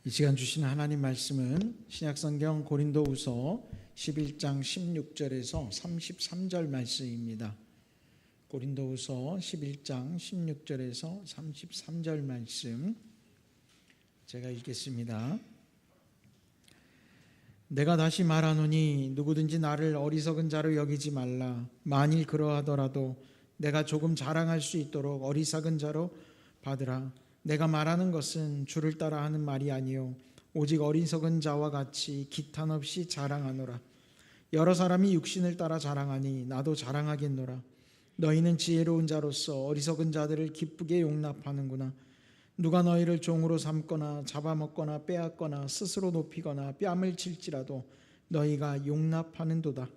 이 시간 주신 하나님 말씀은 신약성경 고린도후서 11장 16절에서 33절 말씀입니다. 고린도후서 11장 16절에서 33절 말씀 제가 읽겠습니다. 내가 다시 말하노니 누구든지 나를 어리석은 자로 여기지 말라. 만일 그러하더라도 내가 조금 자랑할 수 있도록 어리석은 자로 받으라. 내가 말하는 것은 주를 따라 하는 말이 아니요 오직 어리석은 자와 같이 기탄 없이 자랑하노라. 여러 사람이 육신을 따라 자랑하니 나도 자랑하겠노라. 너희는 지혜로운 자로서 어리석은 자들을 기쁘게 용납하는구나. 누가 너희를 종으로 삼거나 잡아먹거나 빼앗거나 스스로 높이거나 뺨을 칠지라도 너희가 용납하는도다.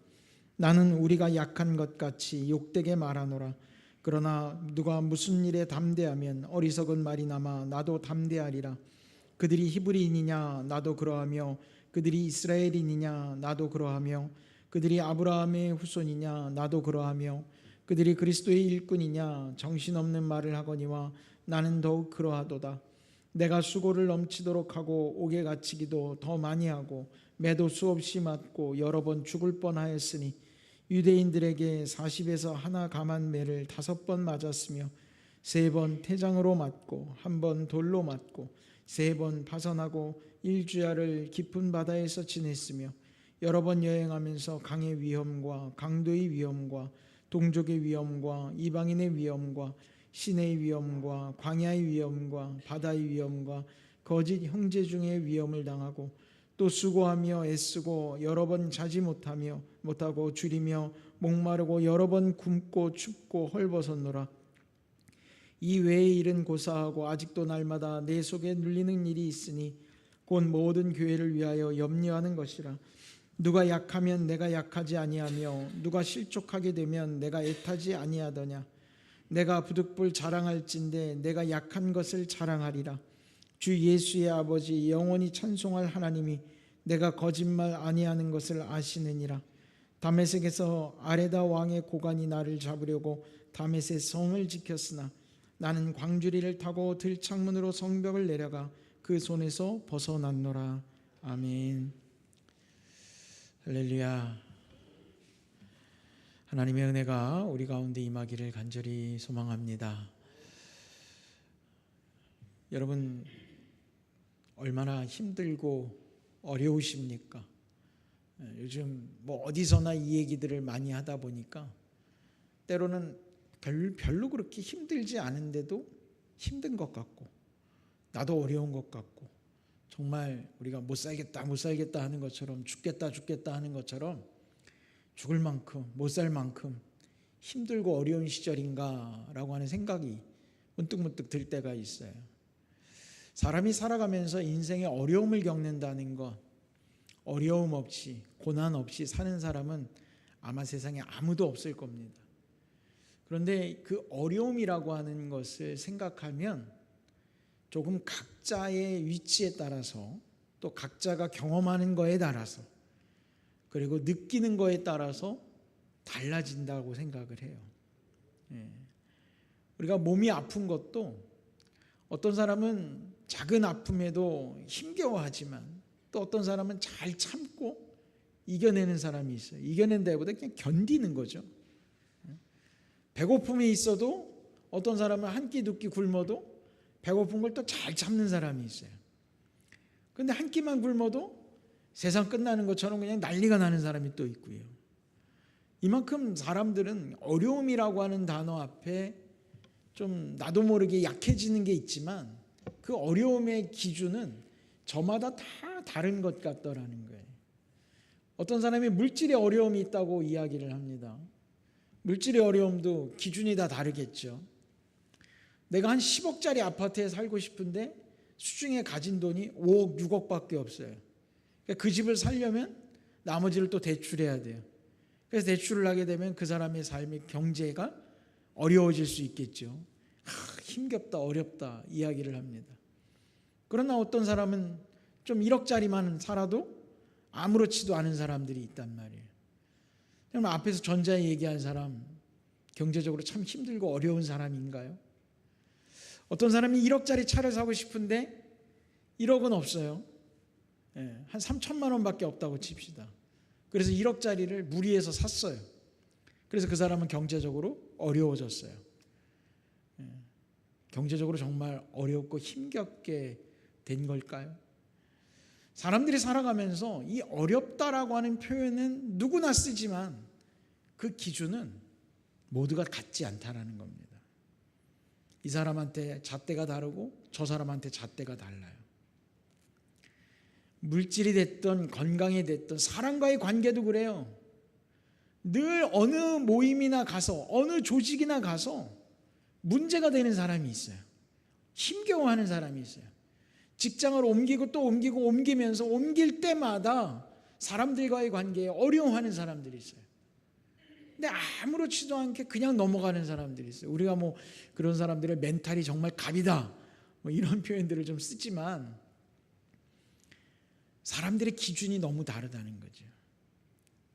나는 우리가 약한 것 같이 욕되게 말하노라. 그러나 누가 무슨 일에 담대하면 어리석은 말이 남아 나도 담대하리라. 그들이 히브리인이냐 나도 그러하며 그들이 이스라엘인이냐 나도 그러하며 그들이 아브라함의 후손이냐 나도 그러하며 그들이 그리스도의 일꾼이냐 정신없는 말을 하거니와 나는 더욱 그러하도다. 내가 수고를 넘치도록 하고 옥에 갇히기도 더 많이 하고 매도 수없이 맞고 여러 번 죽을 뻔하였으니 유대인들에게 40에서 하나 감한 매를 5번 맞았으며 3번 태장으로 맞고 1번 돌로 맞고 3번 파선하고 1주야를 깊은 바다에서 지냈으며 여러 번 여행하면서 강의 위험과 강도의 위험과 동족의 위험과 이방인의 위험과 신의 위험과 광야의 위험과 바다의 위험과 거짓 형제 중의 위험을 당하고 또 수고하며 애쓰고 여러 번 자지 못하고 줄이며 목마르고 여러 번 굶고 춥고 헐벗었노라. 이 외의 일은 고사하고 아직도 날마다 내 속에 눌리는 일이 있으니 곧 모든 교회를 위하여 염려하는 것이라. 누가 약하면 내가 약하지 아니하며 누가 실족하게 되면 내가 애타지 아니하더냐. 내가 부득불 자랑할진대 내가 약한 것을 자랑하리라. 주 예수의 아버지 영원히 찬송할 하나님이 내가 거짓말 아니하는 것을 아시느니라. 다메섹에서 아레다 왕의 고관이 나를 잡으려고 다메섹 성을 지켰으나 나는 광주리를 타고 들창문으로 성벽을 내려가 그 손에서 벗어났노라. 아멘. 할렐루야. 하나님의 은혜가 우리 가운데 임하기를 간절히 소망합니다. 여러분 얼마나 힘들고 어려우십니까? 요즘 뭐 어디서나 이 얘기들을 많이 하다 보니까 때로는 별로 그렇게 힘들지 않은데도 힘든 것 같고 나도 어려운 것 같고 정말 우리가 못 살겠다 하는 것처럼 죽겠다 하는 것처럼 죽을 만큼 못 살 만큼 힘들고 어려운 시절인가 라고 하는 생각이 문득 들 때가 있어요. 사람이 살아가면서 인생에 어려움을 겪는다는 것, 어려움 없이 고난 없이 사는 사람은 아마 세상에 아무도 없을 겁니다. 그런데 그 어려움이라고 하는 것을 생각하면 조금 각자의 위치에 따라서 또 각자가 경험하는 거에 따라서 그리고 느끼는 거에 따라서 달라진다고 생각을 해요. 우리가 몸이 아픈 것도 어떤 사람은 작은 아픔에도 힘겨워하지만 또 어떤 사람은 잘 참고 이겨내는 사람이 있어요. 이겨낸다기보다 그냥 견디는 거죠. 배고픔이 있어도 어떤 사람은 한 끼 두 끼 굶어도 배고픈 걸 또 잘 참는 사람이 있어요. 그런데 한 끼만 굶어도 세상 끝나는 것처럼 그냥 난리가 나는 사람이 또 있고요. 이만큼 사람들은 어려움이라고 하는 단어 앞에 좀 나도 모르게 약해지는 게 있지만 그 어려움의 기준은 저마다 다 다른 것 같더라는 거예요. 어떤 사람이 물질의 어려움이 있다고 이야기를 합니다. 물질의 어려움도 기준이 다 다르겠죠. 내가 한 10억짜리 아파트에 살고 싶은데 수중에 가진 돈이 5억, 6억밖에 없어요. 그 집을 살려면 나머지를 또 대출해야 돼요. 그래서 대출을 하게 되면 그 사람의 삶의 경제가 어려워질 수 있겠죠. 힘겹다 어렵다 이야기를 합니다. 그러나 어떤 사람은 좀 1억짜리만 살아도 아무렇지도 않은 사람들이 있단 말이에요. 그럼 앞에서 전자에 얘기한 사람 경제적으로 참 힘들고 어려운 사람인가요? 어떤 사람이 1억짜리 차를 사고 싶은데 1억은 없어요. 한 3천만 원밖에 없다고 칩시다. 그래서 1억짜리를 무리해서 샀어요. 그래서 그 사람은 경제적으로 어려워졌어요. 경제적으로 정말 어렵고 힘겹게 된 걸까요? 사람들이 살아가면서 이 어렵다라고 하는 표현은 누구나 쓰지만 그 기준은 모두가 같지 않다라는 겁니다. 이 사람한테 잣대가 다르고 저 사람한테 잣대가 달라요. 물질이 됐든 건강이 됐든 사람과의 관계도 그래요. 늘 어느 모임이나 가서 어느 조직이나 가서 문제가 되는 사람이 있어요. 힘겨워하는 사람이 있어요. 직장을 옮기고 또 옮기고 옮기면서 옮길 때마다 사람들과의 관계에 어려워하는 사람들이 있어요. 근데 아무렇지도 않게 그냥 넘어가는 사람들이 있어요. 우리가 뭐 그런 사람들의 멘탈이 정말 갑이다 뭐 이런 표현들을 좀 쓰지만 사람들의 기준이 너무 다르다는 거죠.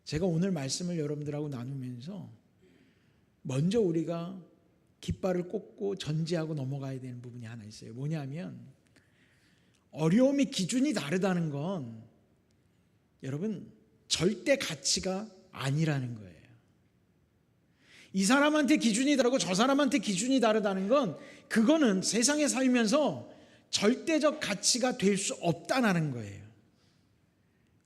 제가 오늘 말씀을 여러분들하고 나누면서 먼저 우리가 깃발을 꽂고 전제하고 넘어가야 되는 부분이 하나 있어요. 뭐냐면 어려움의 기준이 다르다는 건 여러분 절대 가치가 아니라는 거예요. 이 사람한테 기준이 다르고 저 사람한테 기준이 다르다는 건 그거는 세상에 살면서 절대적 가치가 될 수 없다는 거예요.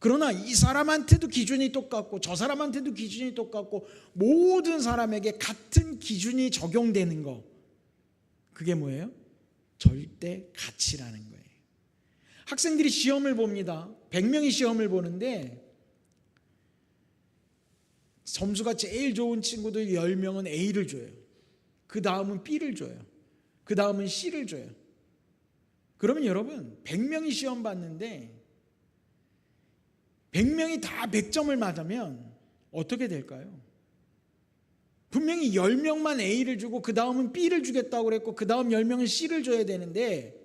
그러나 이 사람한테도 기준이 똑같고 저 사람한테도 기준이 똑같고 모든 사람에게 같은 기준이 적용되는 거, 그게 뭐예요? 절대 가치라는 거예요. 학생들이 시험을 봅니다. 100명이 시험을 보는데 점수가 제일 좋은 친구들 10명은 A를 줘요. 그 다음은 B를 줘요. 그 다음은 C를 줘요. 그러면 여러분 100명이 시험 봤는데 100명이 다 100점을 맞으면 어떻게 될까요? 분명히 10명만 A를 주고 그 다음은 B를 주겠다고 그랬고 그 다음 10명은 C를 줘야 되는데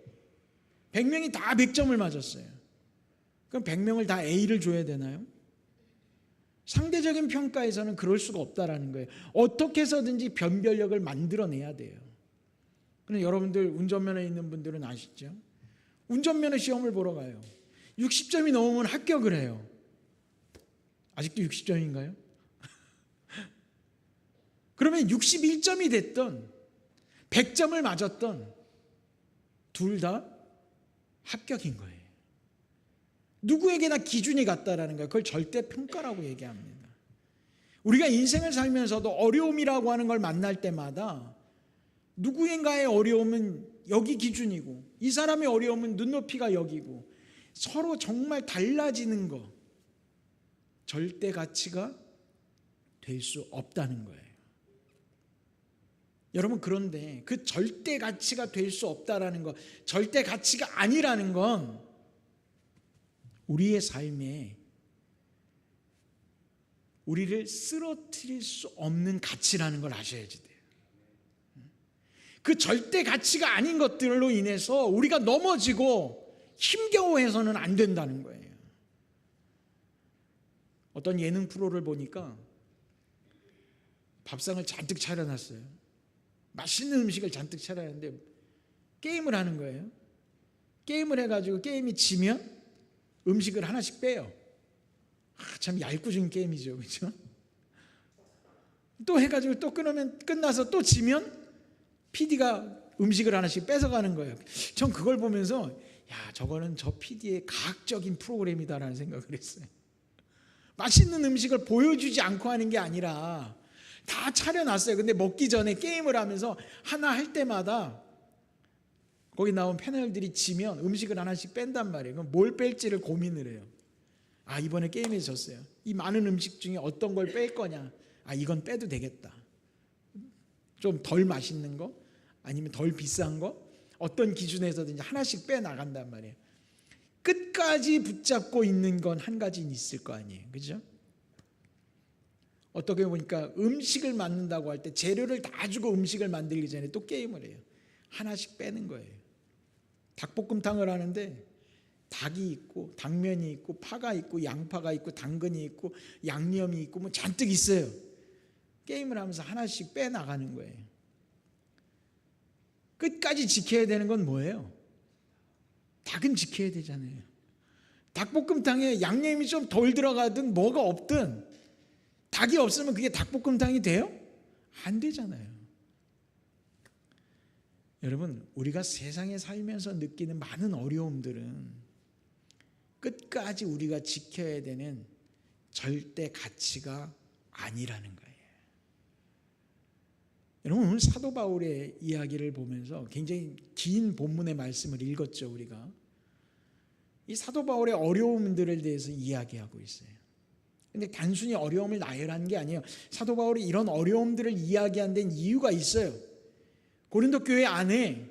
100명이 다 100점을 맞았어요. 그럼 100명을 다 A를 줘야 되나요? 상대적인 평가에서는 그럴 수가 없다라는 거예요. 어떻게 해서든지 변별력을 만들어내야 돼요. 그런데 여러분들 운전면허 있는 분들은 아시죠? 운전면허 시험을 보러 가요. 60점이 넘으면 합격을 해요. 아직도 60점인가요? 그러면 61점이 됐던 100점을 맞았던 둘 다 합격인 거예요. 누구에게나 기준이 같다라는 거예요. 그걸 절대 평가라고 얘기합니다. 우리가 인생을 살면서도 어려움이라고 하는 걸 만날 때마다 누구인가의 어려움은 여기 기준이고 이 사람의 어려움은 눈높이가 여기고 서로 정말 달라지는 거, 절대 가치가 될 수 없다는 거예요. 여러분, 그런데 그 절대 가치가 될 수 없다라는 것, 절대 가치가 아니라는 건 우리의 삶에 우리를 쓰러뜨릴 수 없는 가치라는 걸 아셔야지 돼요. 그 절대 가치가 아닌 것들로 인해서 우리가 넘어지고 힘겨워해서는 안 된다는 거예요. 어떤 예능 프로를 보니까 밥상을 잔뜩 차려놨어요. 맛있는 음식을 잔뜩 차려놨는데 게임을 하는 거예요. 게임을 해가지고 게임이 지면 음식을 하나씩 빼요. 참 얄궂은 게임이죠, 그렇죠? 또 해가지고 또 끊으면 끝나서 또 지면 PD가 음식을 하나씩 뺏어가는 거예요. 전 그걸 보면서 야, 저거는 저 PD의 과학적인 프로그램이다라는 생각을 했어요. 맛있는 음식을 보여주지 않고 하는 게 아니라 다 차려놨어요. 근데 먹기 전에 게임을 하면서 하나 할 때마다 거기 나온 패널들이 지면 음식을 하나씩 뺀단 말이에요. 그럼 뭘 뺄지를 고민을 해요. 아, 이번에 게임에서 졌어요. 이 많은 음식 중에 어떤 걸 뺄 거냐. 아, 이건 빼도 되겠다. 좀 덜 맛있는 거 아니면 덜 비싼 거 어떤 기준에서든지 하나씩 빼나간단 말이에요. 끝까지 붙잡고 있는 건 한 가지는 있을 거 아니에요. 그죠? 어떻게 보니까 음식을 만든다고 할 때 재료를 다 주고 음식을 만들기 전에 또 게임을 해요. 하나씩 빼는 거예요. 닭볶음탕을 하는데 닭이 있고 당면이 있고 파가 있고 양파가 있고 당근이 있고 양념이 있고 뭐 잔뜩 있어요. 게임을 하면서 하나씩 빼나가는 거예요. 끝까지 지켜야 되는 건 뭐예요? 닭은 지켜야 되잖아요. 닭볶음탕에 양념이 좀 덜 들어가든 뭐가 없든 닭이 없으면 그게 닭볶음탕이 돼요? 안 되잖아요. 여러분, 우리가 세상에 살면서 느끼는 많은 어려움들은 끝까지 우리가 지켜야 되는 절대 가치가 아니라는 거예요. 여러분, 오늘 사도 바울의 이야기를 보면서 굉장히 긴 본문의 말씀을 읽었죠. 우리가 이 사도 바울의 어려움들에 대해서 이야기하고 있어요. 근데 단순히 어려움을 나열한 게 아니에요. 사도 바울이 이런 어려움들을 이야기한 데는 이유가 있어요. 고린도 교회 안에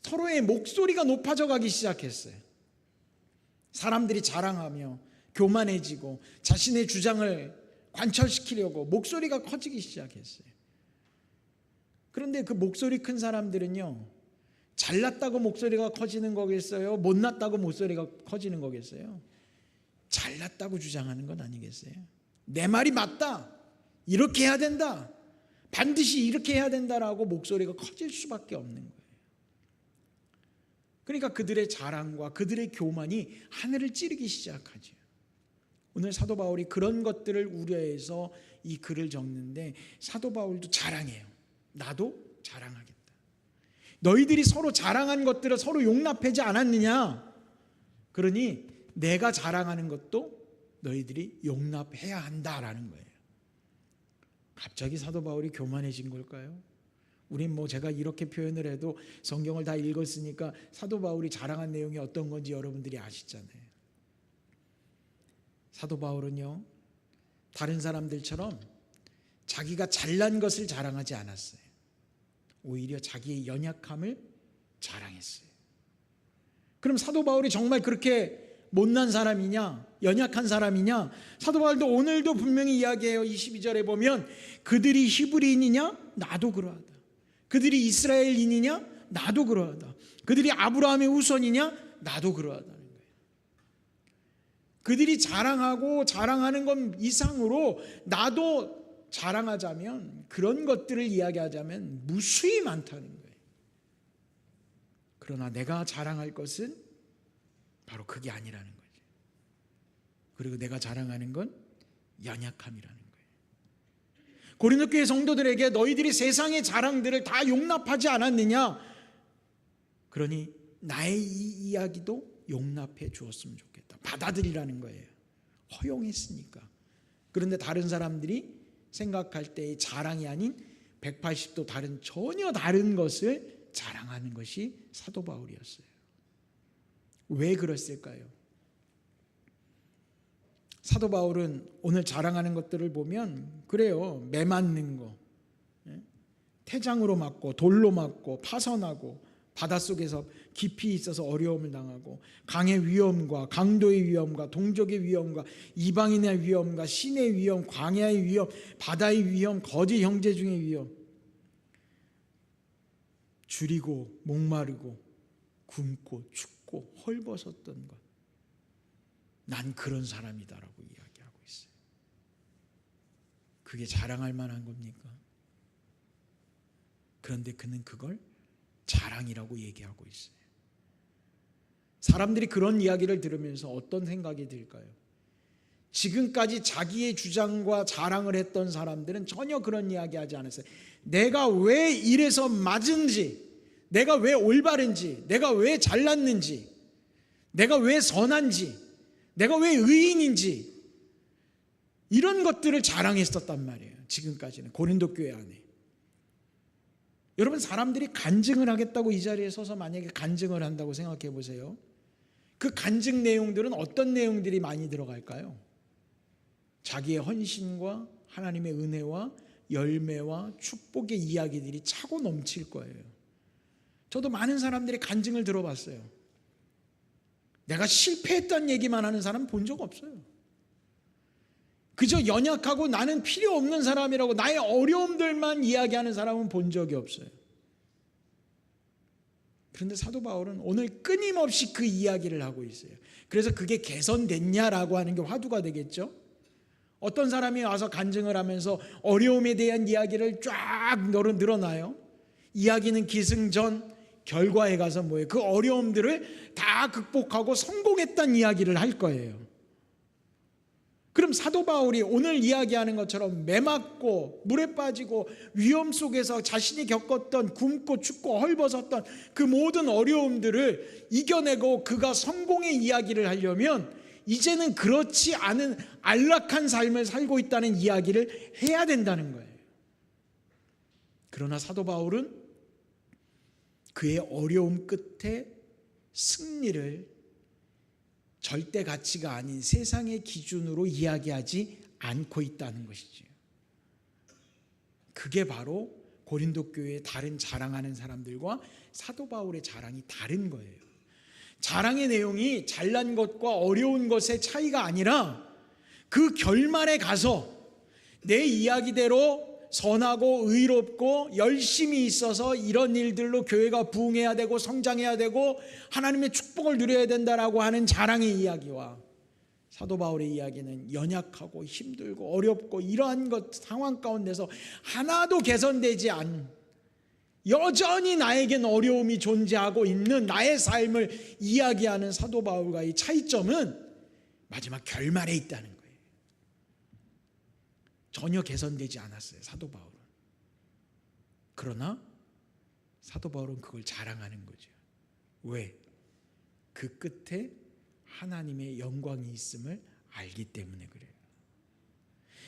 서로의 목소리가 높아져 가기 시작했어요. 사람들이 자랑하며 교만해지고 자신의 주장을 관철시키려고 목소리가 커지기 시작했어요. 그런데 그 목소리 큰 사람들은요, 잘났다고 목소리가 커지는 거겠어요? 못났다고 목소리가 커지는 거겠어요? 잘났다고 주장하는 건 아니겠어요? 내 말이 맞다, 이렇게 해야 된다, 반드시 이렇게 해야 된다라고 목소리가 커질 수밖에 없는 거예요. 그러니까 그들의 자랑과 그들의 교만이 하늘을 찌르기 시작하죠. 오늘 사도 바울이 그런 것들을 우려해서 이 글을 적는데, 사도 바울도 자랑해요. 나도 자랑하겠다. 너희들이 서로 자랑한 것들을 서로 용납하지 않았느냐? 그러니 내가 자랑하는 것도 너희들이 용납해야 한다라는 거예요. 갑자기 사도 바울이 교만해진 걸까요? 우린 제가 이렇게 표현을 해도 성경을 다 읽었으니까 사도 바울이 자랑한 내용이 어떤 건지 여러분들이 아시잖아요. 사도 바울은요, 다른 사람들처럼 자기가 잘난 것을 자랑하지 않았어요. 오히려 자기의 연약함을 자랑했어요. 그럼 사도 바울이 정말 그렇게 못난 사람이냐, 연약한 사람이냐? 사도 바울도 오늘도 분명히 이야기해요. 22절에 보면 그들이 히브리인이냐? 나도 그러하다. 그들이 이스라엘인이냐? 나도 그러하다. 그들이 아브라함의 후손이냐? 나도 그러하다는 거예요. 그들이 자랑하고 자랑하는 것 이상으로 나도 자랑하자면, 그런 것들을 이야기하자면 무수히 많다는 거예요. 그러나 내가 자랑할 것은 바로 그게 아니라는 거죠. 그리고 내가 자랑하는 건 연약함이라는 거예요. 고린도 교회 성도들에게 너희들이 세상의 자랑들을 다 용납하지 않았느냐? 그러니 나의 이 이야기도 용납해 주었으면 좋겠다. 받아들이라는 거예요. 허용했으니까. 그런데 다른 사람들이 생각할 때의 자랑이 아닌 180도 다른, 전혀 다른 것을 자랑하는 것이 사도 바울이었어요. 왜 그랬을까요? 사도 바울은 오늘 자랑하는 것들을 보면 그래요. 매 맞는 거, 태장으로 맞고 돌로 맞고 파선하고 바닷속에서 깊이 있어서 어려움을 당하고 강의 위험과 강도의 위험과 동족의 위험과 이방인의 위험과 신의 위험, 광야의 위험, 바다의 위험, 거짓 형제 중의 위험, 줄이고 목마르고 굶고 춥고 헐벗었던 것, 난 그런 사람이다라고 이야기하고 있어요. 그게 자랑할 만한 겁니까? 그런데 그는 그걸 자랑이라고 얘기하고 있어요. 사람들이 그런 이야기를 들으면서 어떤 생각이 들까요? 지금까지 자기의 주장과 자랑을 했던 사람들은 전혀 그런 이야기 하지 않았어요. 내가 왜 이래서 맞은지, 내가 왜 올바른지, 내가 왜 잘났는지, 내가 왜 선한지, 내가 왜 의인인지, 이런 것들을 자랑했었단 말이에요. 지금까지는 고린도 교회 안에. 여러분, 사람들이 간증을 하겠다고 이 자리에 서서 만약에 간증을 한다고 생각해 보세요. 그 간증 내용들은 어떤 내용들이 많이 들어갈까요? 자기의 헌신과 하나님의 은혜와 열매와 축복의 이야기들이 차고 넘칠 거예요. 저도 많은 사람들이 간증을 들어봤어요. 내가 실패했다는 얘기만 하는 사람 본 적 없어요. 그저 연약하고 나는 필요 없는 사람이라고 나의 어려움들만 이야기하는 사람은 본 적이 없어요. 그런데 사도 바울은 오늘 끊임없이 그 이야기를 하고 있어요. 그래서 그게 개선됐냐라고 하는 게 화두가 되겠죠. 어떤 사람이 와서 간증을 하면서 어려움에 대한 이야기를 쫙 늘어나요. 이야기는 기승전, 결과에 가서 뭐예요? 그 어려움들을 다 극복하고 성공했다는 이야기를 할 거예요. 그럼 사도 바울이 오늘 이야기하는 것처럼 매맞고 물에 빠지고 위험 속에서 자신이 겪었던 굶고 춥고 헐벗었던 그 모든 어려움들을 이겨내고 그가 성공의 이야기를 하려면 이제는 그렇지 않은 안락한 삶을 살고 있다는 이야기를 해야 된다는 거예요. 그러나 사도 바울은 그의 어려움 끝에 승리를 절대 가치가 아닌 세상의 기준으로 이야기하지 않고 있다는 것이죠. 그게 바로 고린도 교회의 다른 자랑하는 사람들과 사도 바울의 자랑이 다른 거예요. 자랑의 내용이 잘난 것과 어려운 것의 차이가 아니라 그 결말에 가서 내 이야기대로 선하고 의롭고 열심히 있어서 이런 일들로 교회가 부흥해야 되고 성장해야 되고 하나님의 축복을 누려야 된다라고 하는 자랑의 이야기와 사도 바울의 이야기는 연약하고 힘들고 어렵고 이러한 것 상황 가운데서 하나도 개선되지 않은 여전히 나에겐 어려움이 존재하고 있는 나의 삶을 이야기하는 사도 바울과의 차이점은 마지막 결말에 있다는 거예요. 전혀 개선되지 않았어요, 사도 바울은. 그러나 사도 바울은 그걸 자랑하는 거죠. 왜? 그 끝에 하나님의 영광이 있음을 알기 때문에 그래요.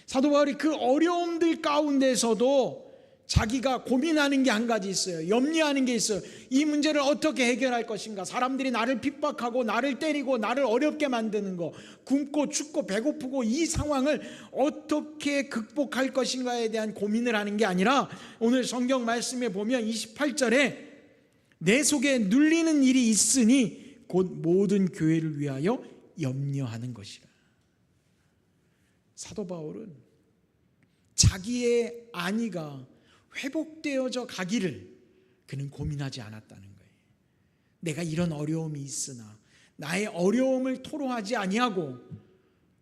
사도 바울이 그 어려움들 가운데서도 자기가 고민하는 게 한 가지 있어요. 염려하는 게 있어요. 이 문제를 어떻게 해결할 것인가? 사람들이 나를 핍박하고 나를 때리고 나를 어렵게 만드는 거, 굶고 춥고 배고프고 이 상황을 어떻게 극복할 것인가에 대한 고민을 하는 게 아니라 오늘 성경 말씀에 보면 28절에 내 속에 눌리는 일이 있으니 곧 모든 교회를 위하여 염려하는 것이라. 사도 바울은 자기의 안위가 회복되어져 가기를 그는 고민하지 않았다는 거예요. 내가 이런 어려움이 있으나 나의 어려움을 토로하지 아니하고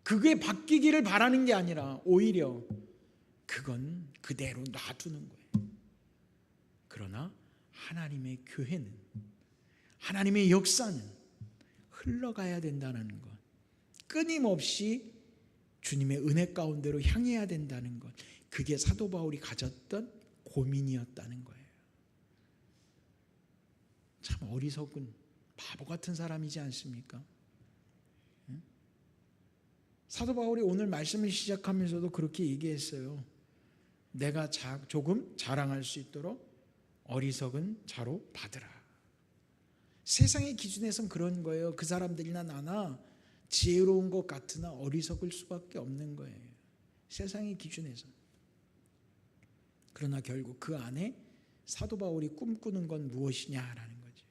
그게 바뀌기를 바라는 게 아니라 오히려 그건 그대로 놔두는 거예요. 그러나 하나님의 교회는, 하나님의 역사는 흘러가야 된다는 것, 끊임없이 주님의 은혜 가운데로 향해야 된다는 것, 그게 사도 바울이 가졌던 고민이었다는 거예요. 참 어리석은 바보 같은 사람이지 않습니까? 사도 바울이 오늘 말씀을 시작하면서도 그렇게 얘기했어요. 내가 조금 자랑할 수 있도록 어리석은 자로 받으라. 세상의 기준에선 그런 거예요. 그 사람들이나 나나 지혜로운 것 같으나 어리석을 수밖에 없는 거예요. 세상의 기준에서. 그러나 결국 그 안에 사도 바울이 꿈꾸는 건 무엇이냐라는 거죠.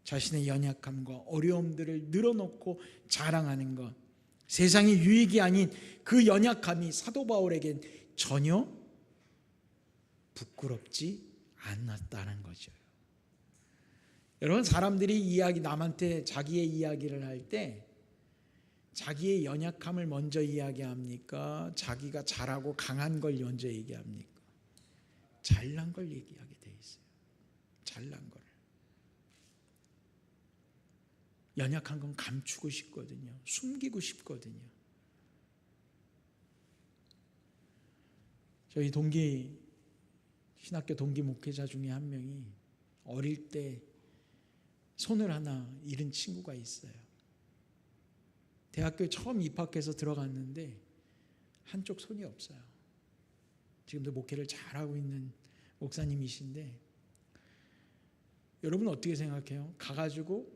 자신의 연약함과 어려움들을 늘어놓고 자랑하는 것, 세상의 유익이 아닌 그 연약함이 사도 바울에겐 전혀 부끄럽지 않았다는 거죠. 여러분, 사람들이 남한테 자기의 이야기를 할 때 자기의 연약함을 먼저 이야기합니까? 자기가 잘하고 강한 걸 먼저 얘기합니까? 잘난 걸 얘기하게 돼 있어요. 잘난 걸. 연약한 건 감추고 싶거든요. 숨기고 싶거든요. 저희 신학교 동기 목회자 중에 한 명이 어릴 때 손을 하나 잃은 친구가 있어요. 대학교에 처음 입학해서 들어갔는데 한쪽 손이 없어요. 지금도 목회를 잘하고 있는 목사님이신데, 여러분 어떻게 생각해요? 가가지고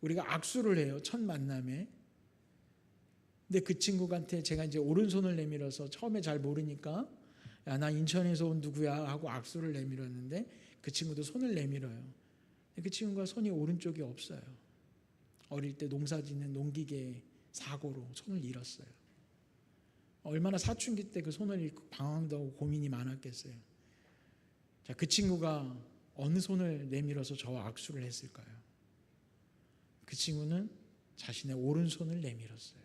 우리가 악수를 해요, 첫 만남에. 근데 그 친구한테 제가 이제 오른손을 내밀어서 처음에 잘 모르니까 야, 나 인천에서 온 누구야 하고 악수를 내밀었는데 그 친구도 손을 내밀어요. 그 친구가 손이 오른쪽이 없어요. 어릴 때 농사짓는 농기계 사고로 손을 잃었어요. 얼마나 사춘기 때 그 손을 잃고 방황도 하고 고민이 많았겠어요. 자, 그 친구가 어느 손을 내밀어서 저와 악수를 했을까요? 그 친구는 자신의 오른손을 내밀었어요.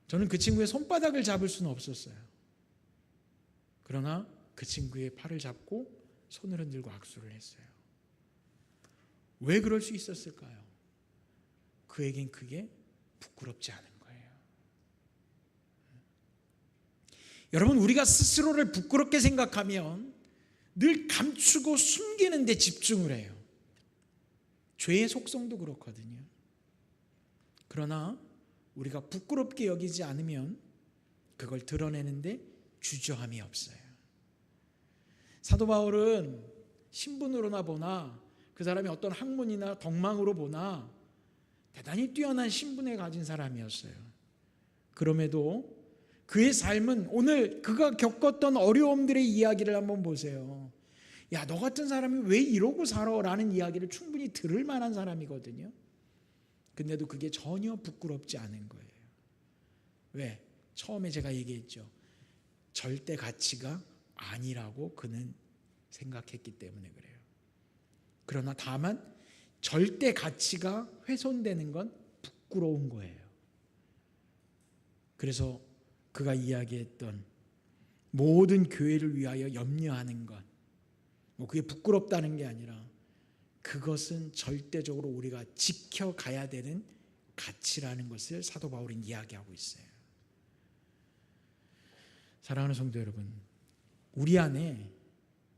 저는 그 친구의 손바닥을 잡을 수는 없었어요. 그러나 그 친구의 팔을 잡고 손을 흔들고 악수를 했어요. 왜 그럴 수 있었을까요? 그에겐 그게 부끄럽지 않은 거예요. 여러분, 우리가 스스로를 부끄럽게 생각하면 늘 감추고 숨기는 데 집중을 해요. 죄의 속성도 그렇거든요. 그러나 우리가 부끄럽게 여기지 않으면 그걸 드러내는데 주저함이 없어요. 사도 바울은 신분으로나 보나 그 사람이 어떤 학문이나 덕망으로 보나 대단히 뛰어난 신분에 가진 사람이었어요. 그럼에도 그의 삶은 오늘 그가 겪었던 어려움들의 이야기를 한번 보세요. 야, 너 같은 사람이 왜 이러고 살아? 라는 이야기를 충분히 들을 만한 사람이거든요. 근데도 그게 전혀 부끄럽지 않은 거예요. 왜? 처음에 제가 얘기했죠. 절대 가치가 아니라고 그는 생각했기 때문에 그래요. 그러나 다만 절대 가치가 훼손되는 건 부끄러운 거예요. 그래서 그가 이야기했던 모든 교회를 위하여 염려하는 것, 그게 부끄럽다는 게 아니라 그것은 절대적으로 우리가 지켜가야 되는 가치라는 것을 사도 바울은 이야기하고 있어요. 사랑하는 성도 여러분, 우리 안에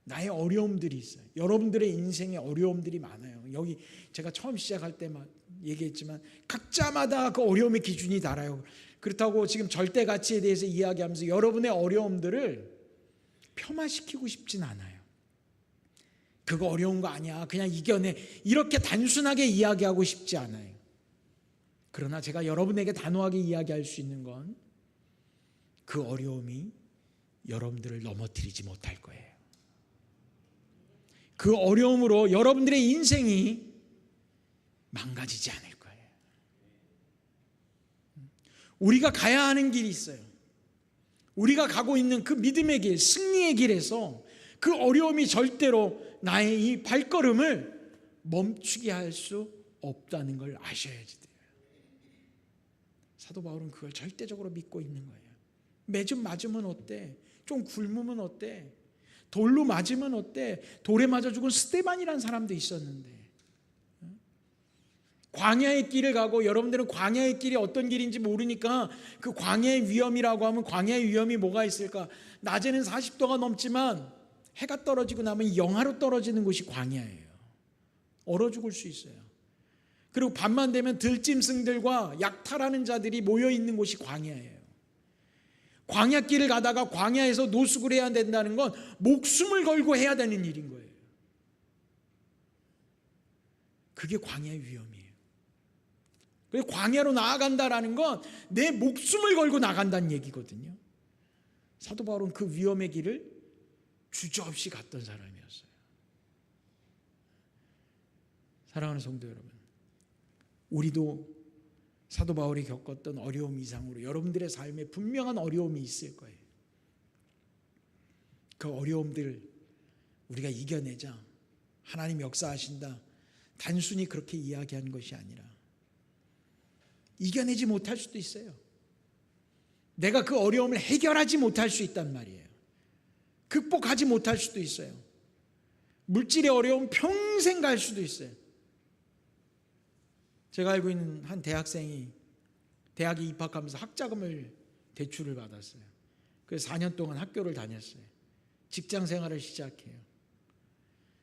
나의 어려움들이 있어요. 여러분들의 인생에 어려움들이 많아요. 여기 제가 처음 시작할 때만 얘기했지만 각자마다 그 어려움의 기준이 달라요. 그렇다고 지금 절대 가치에 대해서 이야기하면서 여러분의 어려움들을 폄하시키고 싶진 않아요. 그거 어려운 거 아니야, 그냥 이겨내, 이렇게 단순하게 이야기하고 싶지 않아요. 그러나 제가 여러분에게 단호하게 이야기할 수 있는 건 그 어려움이 여러분들을 넘어뜨리지 못할 거예요. 그 어려움으로 여러분들의 인생이 망가지지 않을 거예요. 우리가 가야 하는 길이 있어요. 우리가 가고 있는 그 믿음의 길, 승리의 길에서 그 어려움이 절대로 나의 이 발걸음을 멈추게 할 수 없다는 걸 아셔야지 돼요. 사도 바울은 그걸 절대적으로 믿고 있는 거예요. 매좀 맞으면 어때? 좀 굶으면 어때? 돌로 맞으면 어때? 돌에 맞아 죽은 스데반이라는 사람도 있었는데, 광야의 길을 가고, 여러분들은 광야의 길이 어떤 길인지 모르니까 그 광야의 위험이라고 하면 광야의 위험이 뭐가 있을까? 낮에는 40도가 넘지만 해가 떨어지고 나면 영하로 떨어지는 곳이 광야예요. 얼어 죽을 수 있어요. 그리고 밤만 되면 들짐승들과 약탈하는 자들이 모여 있는 곳이 광야예요. 광야길을 가다가 광야에서 노숙을 해야 된다는 건 목숨을 걸고 해야 되는 일인 거예요. 그게 광야의 위험이에요. 그래서 광야로 나아간다라는 건 내 목숨을 걸고 나간다는 얘기거든요. 사도 바울은 그 위험의 길을 주저없이 갔던 사람이었어요. 사랑하는 성도 여러분, 우리도 사도 바울이 겪었던 어려움 이상으로 여러분들의 삶에 분명한 어려움이 있을 거예요. 그 어려움들 우리가 이겨내자, 하나님 역사하신다, 단순히 그렇게 이야기한 것이 아니라 이겨내지 못할 수도 있어요. 내가 그 어려움을 해결하지 못할 수 있단 말이에요. 극복하지 못할 수도 있어요. 물질의 어려움 평생 갈 수도 있어요. 제가 알고 있는 한 대학생이 대학에 입학하면서 학자금을 대출을 받았어요. 그래서 4년 동안 학교를 다녔어요. 직장 생활을 시작해요.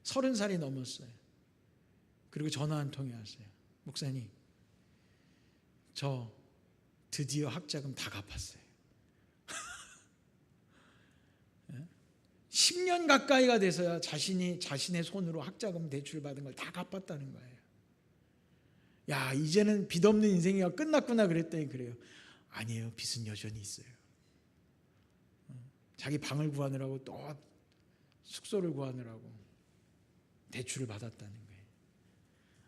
30살이 넘었어요. 그리고 전화 한 통이 왔어요. 목사님, 저 드디어 학자금 다 갚았어요. 10년 가까이가 돼서야 자신의 손으로 학자금 대출 받은 걸 다 갚았다는 거예요. 야, 이제는 빚 없는 인생이 끝났구나 그랬더니 그래요. 아니에요, 빚은 여전히 있어요. 자기 방을 구하느라고 또 숙소를 구하느라고 대출을 받았다는 거예요.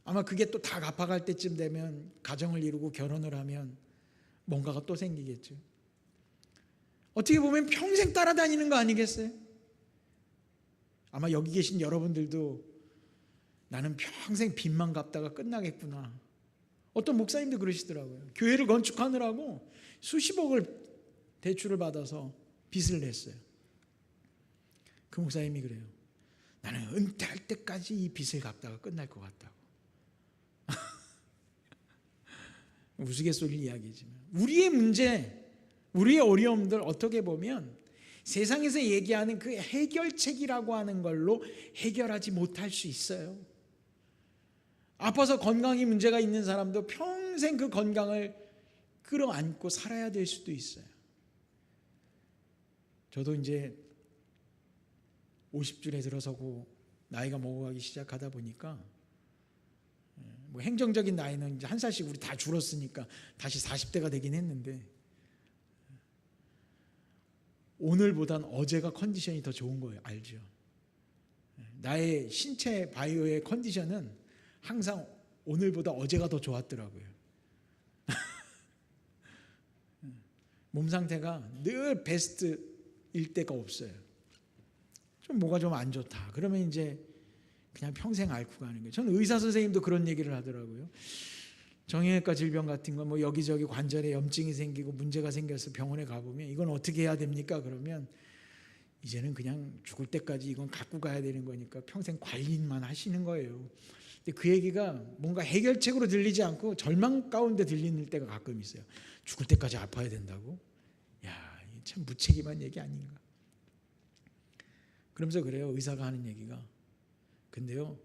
아마 그게 또 다 갚아갈 때쯤 되면 가정을 이루고 결혼을 하면 뭔가가 또 생기겠죠. 어떻게 보면 평생 따라다니는 거 아니겠어요? 아마 여기 계신 여러분들도 나는 평생 빚만 갚다가 끝나겠구나. 어떤 목사님도 그러시더라고요. 교회를 건축하느라고 수십억을 대출을 받아서 빚을 냈어요. 그 목사님이 그래요. 나는 은퇴할 때까지 이 빚을 갚다가 끝날 것 같다고. 우스갯소리 이야기지만 우리의 문제, 우리의 어려움들 어떻게 보면 세상에서 얘기하는 그 해결책이라고 하는 걸로 해결하지 못할 수 있어요. 아파서 건강이 문제가 있는 사람도 평생 그 건강을 끌어안고 살아야 될 수도 있어요. 저도 이제 50줄에 들어서고 나이가 먹어가기 시작하다 보니까 뭐 행정적인 나이는 이제 한 살씩 우리 다 줄었으니까 다시 40대가 되긴 했는데 오늘보단 어제가 컨디션이 더 좋은 거예요. 알죠? 나의 신체 바이오의 컨디션은 항상 오늘보다 어제가 더 좋았더라고요. 몸 상태가 늘 베스트일 때가 없어요. 좀 뭐가 좀 안 좋다. 그러면 이제 그냥 평생 앓고 가는 거예요. 저는 의사 선생님도 그런 얘기를 하더라고요. 정형외과 질병 같은 거 뭐 여기저기 관절에 염증이 생기고 문제가 생겨서 병원에 가보면 이건 어떻게 해야 됩니까? 그러면 이제는 그냥 죽을 때까지 이건 갖고 가야 되는 거니까 평생 관리만 하시는 거예요. 근데 그 얘기가 뭔가 해결책으로 들리지 않고 절망 가운데 들리는 때가 가끔 있어요. 죽을 때까지 아파야 된다고? 야, 참 무책임한 얘기 아닌가? 그러면서 그래요. 의사가 하는 얘기가. 근데요,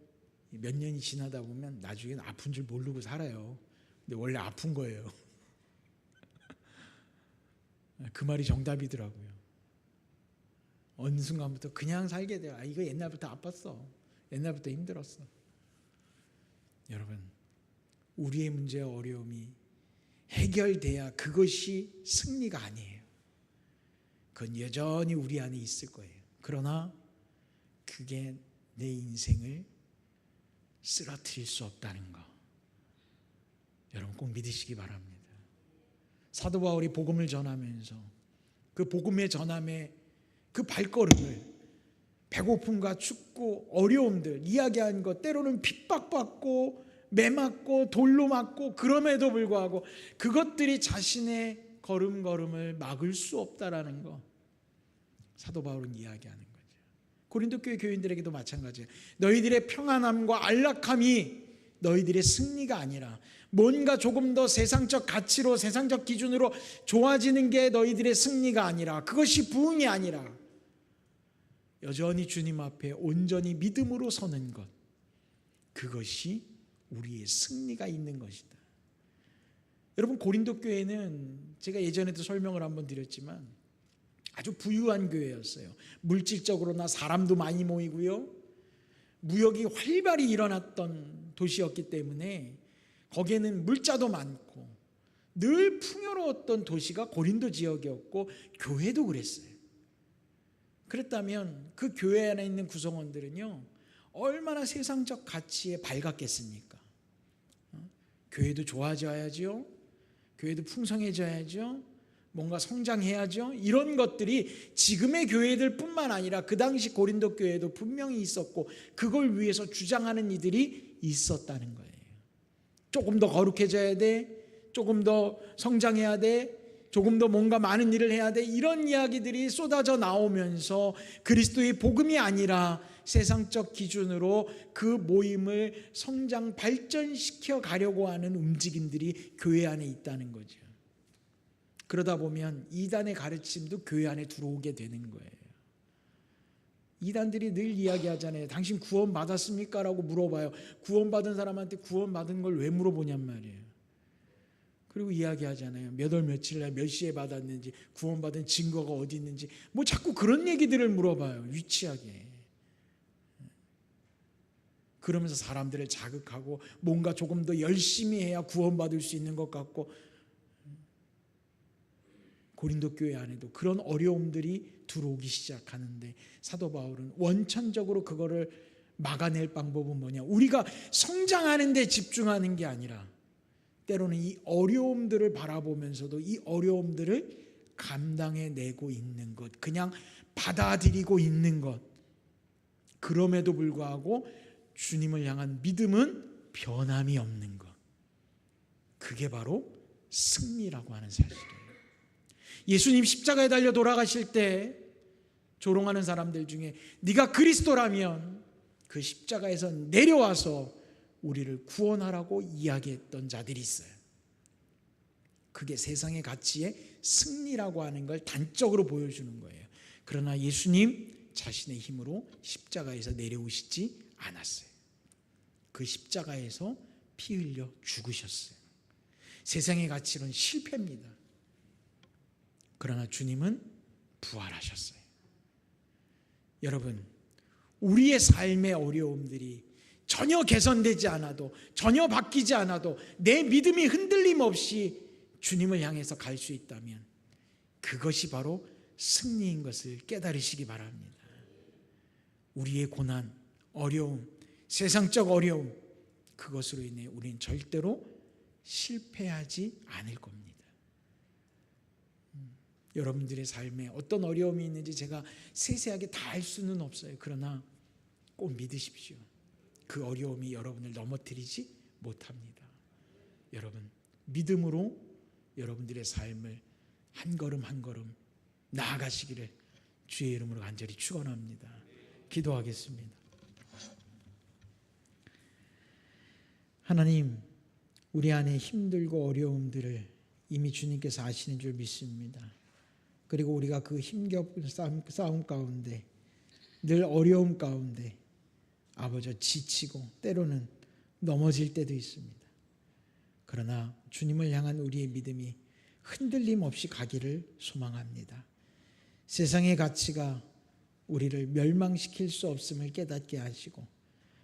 몇 년이 지나다 보면 나중에는 아픈 줄 모르고 살아요. 근데 원래 아픈 거예요. 그 말이 정답이더라고요. 어느 순간부터 그냥 살게 돼요. 이거 옛날부터 아팠어. 옛날부터 힘들었어. 여러분, 우리의 문제와 어려움이 해결돼야 그것이 승리가 아니에요. 그건 여전히 우리 안에 있을 거예요. 그러나 그게 내 인생을 쓰러뜨릴 수 없다는 거, 여러분 꼭 믿으시기 바랍니다. 사도 바울이 복음을 전하면서 그 복음의 전함의 그 발걸음을 배고픔과 춥고 어려움들 이야기한 것, 때로는 핍박받고 매맞고 돌로 맞고, 그럼에도 불구하고 그것들이 자신의 걸음걸음을 막을 수 없다라는 거, 사도 바울은 이야기하는 거죠. 고린도 교회 교인들에게도 마찬가지예요. 너희들의 평안함과 안락함이 너희들의 승리가 아니라 뭔가 조금 더 세상적 가치로, 세상적 기준으로 좋아지는 게 너희들의 승리가 아니라, 그것이 부흥이 아니라 여전히 주님 앞에 온전히 믿음으로 서는 것, 그것이 우리의 승리가 있는 것이다. 여러분, 고린도 교회는 제가 예전에도 설명을 한번 드렸지만 아주 부유한 교회였어요. 물질적으로나 사람도 많이 모이고요, 무역이 활발히 일어났던 도시였기 때문에 거기에는 물자도 많고 늘 풍요로웠던 도시가 고린도 지역이었고, 교회도 그랬어요. 그랬다면 그 교회 안에 있는 구성원들은요, 얼마나 세상적 가치에 밝았겠습니까? 교회도 좋아져야죠, 교회도 풍성해져야죠, 뭔가 성장해야죠. 이런 것들이 지금의 교회들 뿐만 아니라 그 당시 고린도 교회도 분명히 있었고, 그걸 위해서 주장하는 이들이 있었다는 거예요. 조금 더 거룩해져야 돼, 조금 더 성장해야 돼, 조금 더 뭔가 많은 일을 해야 돼, 이런 이야기들이 쏟아져 나오면서 그리스도의 복음이 아니라 세상적 기준으로 그 모임을 성장 발전시켜 가려고 하는 움직임들이 교회 안에 있다는 거죠. 그러다 보면 이단의 가르침도 교회 안에 들어오게 되는 거예요. 이단들이 늘 이야기하잖아요. 당신 구원 받았습니까? 라고 물어봐요. 구원받은 사람한테 구원받은 걸 왜 물어보냔 말이에요. 그리고 이야기하잖아요. 몇 월 며칠 날 몇 시에 받았는지, 구원받은 증거가 어디 있는지, 뭐 자꾸 그런 얘기들을 물어봐요. 유치하게. 그러면서 사람들을 자극하고 뭔가 조금 더 열심히 해야 구원받을 수 있는 것 같고, 고린도 교회 안에도 그런 어려움들이 들어오기 시작하는데, 사도 바울은 원천적으로 그거를 막아낼 방법은 뭐냐? 우리가 성장하는 데 집중하는 게 아니라 때로는 이 어려움들을 바라보면서도 이 어려움들을 감당해내고 있는 것, 그냥 받아들이고 있는 것, 그럼에도 불구하고 주님을 향한 믿음은 변함이 없는 것, 그게 바로 승리라고 하는 사실이에요. 예수님 십자가에 달려 돌아가실 때 조롱하는 사람들 중에 네가 그리스도라면 그 십자가에서 내려와서 우리를 구원하라고 이야기했던 자들이 있어요. 그게 세상의 가치의 승리라고 하는 걸 단적으로 보여주는 거예요. 그러나 예수님 자신의 힘으로 십자가에서 내려오시지 않았어요. 그 십자가에서 피 흘려 죽으셨어요. 세상의 가치는 실패입니다. 그러나 주님은 부활하셨어요. 여러분, 우리의 삶의 어려움들이 전혀 개선되지 않아도, 전혀 바뀌지 않아도 내 믿음이 흔들림 없이 주님을 향해서 갈 수 있다면 그것이 바로 승리인 것을 깨달으시기 바랍니다. 우리의 고난, 어려움, 세상적 어려움, 그것으로 인해 우리는 절대로 실패하지 않을 겁니다. 여러분들의 삶에 어떤 어려움이 있는지 제가 세세하게 다 알 수는 없어요. 그러나 꼭 믿으십시오. 그 어려움이 여러분을 넘어뜨리지 못합니다. 여러분, 믿음으로 여러분들의 삶을 한 걸음 한 걸음 나아가시기를 주의 이름으로 간절히 축원합니다. 기도하겠습니다. 하나님, 우리 안에 힘들고 어려움들을 이미 주님께서 아시는 줄 믿습니다. 그리고 우리가 그 힘겹은 싸움 가운데, 늘 어려움 가운데 아버지 지치고 때로는 넘어질 때도 있습니다. 그러나 주님을 향한 우리의 믿음이 흔들림 없이 가기를 소망합니다. 세상의 가치가 우리를 멸망시킬 수 없음을 깨닫게 하시고,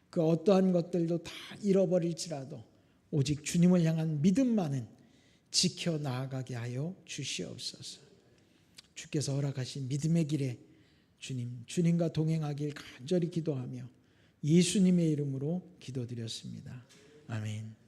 그 어떠한 것들도 다 잃어버릴지라도 오직 주님을 향한 믿음만은 지켜 나아가게 하여 주시옵소서. 주께서 허락하신 믿음의 길에 주님과 동행하길 간절히 기도하며 예수님의 이름으로 기도드렸습니다. 아멘.